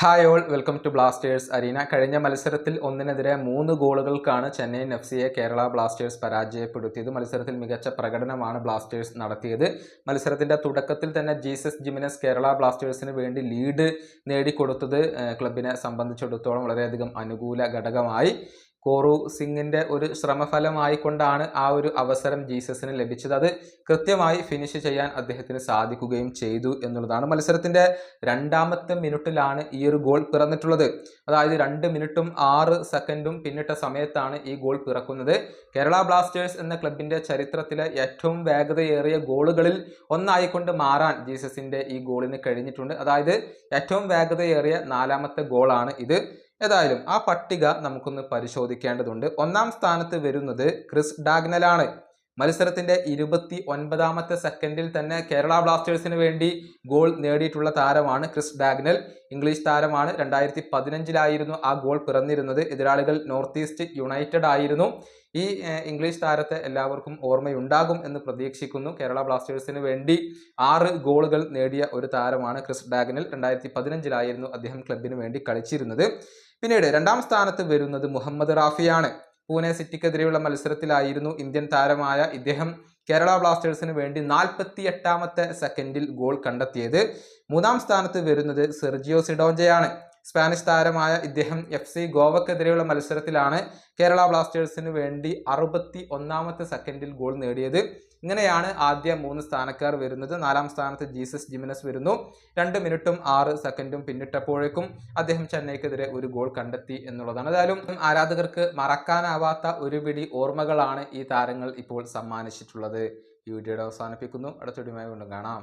Hi all, welcome to Blasters arena. കഴിഞ്ഞ മത്സരത്തിൽ 1-നെതിരെ 3 ഗോളുകൾക്കാണ് ചെന്നൈയിൻ എഫ്.സിയെ കേരള ബ്ലാസ്റ്റേഴ്സ് പരാജയപ്പെടുത്തിയത്. മത്സരത്തിൽ മികച്ച പ്രകടനമാണ് ബ്ലാസ്റ്റേഴ്സ് നടത്തിയത്. മത്സരത്തിന്റെ തുടക്കത്തിൽ തന്നെ ജീസസ് ജിമിനസ് കേരള ബ്ലാസ്റ്റേഴ്സിന് വേണ്ടി ലീഡ് നേടിക്കൊടുത്തത് ക്ലബിനെ സംബന്ധിച്ചിടത്തോളം വളരെയധികം അനുകൂല ഘടകമായി. കോറു സിംഗിന്റെ ഒരു ശ്രമഫലമായിക്കൊണ്ടാണ് ആ ഒരു അവസരം ജീസസിന് ലഭിച്ചത്. അത് കൃത്യമായി ഫിനിഷ് ചെയ്യാൻ അദ്ദേഹത്തിന് സാധിക്കുകയും ചെയ്തു എന്നുള്ളതാണ്. മത്സരത്തിന്റെ 2ാമത്തെ മിനിറ്റിലാണ് ഈ ഒരു ഗോൾ പിറന്നിട്ടുള്ളത്. അതായത് 2 മിനിറ്റും 6 സെക്കൻഡും പിന്നിട്ട സമയത്താണ് ഈ ഗോൾ പിറക്കുന്നത്. കേരള ബ്ലാസ്റ്റേഴ്സ് എന്ന ക്ലബിന്റെ ചരിത്രത്തിലെ ഏറ്റവും വേഗതയേറിയ ഗോളുകളിൽ ഒന്നായിക്കൊണ്ട് മാറാൻ ജീസസിന്റെ ഈ ഗോളിന് കഴിഞ്ഞിട്ടുണ്ട്. അതായത് ഏറ്റവും വേഗതയേറിയ 4ാമത്തെ ഗോളാണ് ഇത്. ഏതായാലും ആ പട്ടിക നമുക്കൊന്ന് പരിശോധിക്കേണ്ടതുണ്ട്. 1ാം സ്ഥാനത്ത് വരുന്നത് ക്രിസ് ഡാഗ്നലാണ്. മത്സരത്തിന്റെ 29ാമത്തെ സെക്കൻഡിൽ തന്നെ കേരള ബ്ലാസ്റ്റേഴ്സിന് വേണ്ടി ഗോൾ നേടിയിട്ടുള്ള താരമാണ് ക്രിസ് ഡാഗ്നൽ. ഇംഗ്ലീഷ് താരമാണ്. 2015 ആ ഗോൾ പിറന്നിരുന്നത്. എതിരാളികൾ നോർത്ത് ഈസ്റ്റ് യുണൈറ്റഡ് ആയിരുന്നു. ഈ ഇംഗ്ലീഷ് താരത്തെ എല്ലാവർക്കും ഓർമ്മയുണ്ടാകും എന്ന് പ്രതീക്ഷിക്കുന്നു. കേരള ബ്ലാസ്റ്റേഴ്സിന് വേണ്ടി 6 ഗോളുകൾ നേടിയ ഒരു താരമാണ് ക്രിസ് ഡാഗ്നൽ. 2015 അദ്ദേഹം ക്ലബിന് വേണ്ടി കളിച്ചിരുന്നത്. പിന്നീട് 2ാം സ്ഥാനത്ത് വരുന്നത് മുഹമ്മദ് റാഫിയാണ്. പൂനെ സിറ്റിക്കെതിരെയുള്ള മത്സരത്തിലായിരുന്നു ഇന്ത്യൻ താരമായ ഇദ്ദേഹം കേരള ബ്ലാസ്റ്റേഴ്സിന് വേണ്ടി 48ാമത്തെ സെക്കൻഡിൽ ഗോൾ കണ്ടെത്തിയത്. 3ാം സ്ഥാനത്ത് വരുന്നത് സെർജിയോ സിഡോഞ്ചയാണ്. സ്പാനിഷ് താരമായ ഇദ്ദേഹം FC ഗോവക്കെതിരെയുള്ള മത്സരത്തിലാണ് കേരള ബ്ലാസ്റ്റേഴ്സിന് വേണ്ടി 61ാമത്തെ സെക്കൻഡിൽ ഗോൾ നേടിയത്. ഇങ്ങനെയാണ് ആദ്യ 3 സ്ഥാനക്കാർ വരുന്നത്. 4ാം സ്ഥാനത്ത് ജീസസ് ജിമിനസ് വരുന്നു. 2 മിനിറ്റും 6 സെക്കൻഡും പിന്നിട്ടപ്പോഴേക്കും അദ്ദേഹം ചെന്നൈക്കെതിരെ ഒരു ഗോൾ കണ്ടെത്തി എന്നുള്ളതാണ്. ഏതായാലും ആരാധകർക്ക് മറക്കാനാവാത്ത ഒരു പിടി ഓർമ്മകളാണ് ഈ താരങ്ങൾ ഇപ്പോൾ സമ്മാനിച്ചിട്ടുള്ളത്. ഈ വീഡിയോയുടെ അവസാനിപ്പിക്കുന്നു. അടുത്ത വീഡിയോയുമായി വീണ്ടും കാണാം.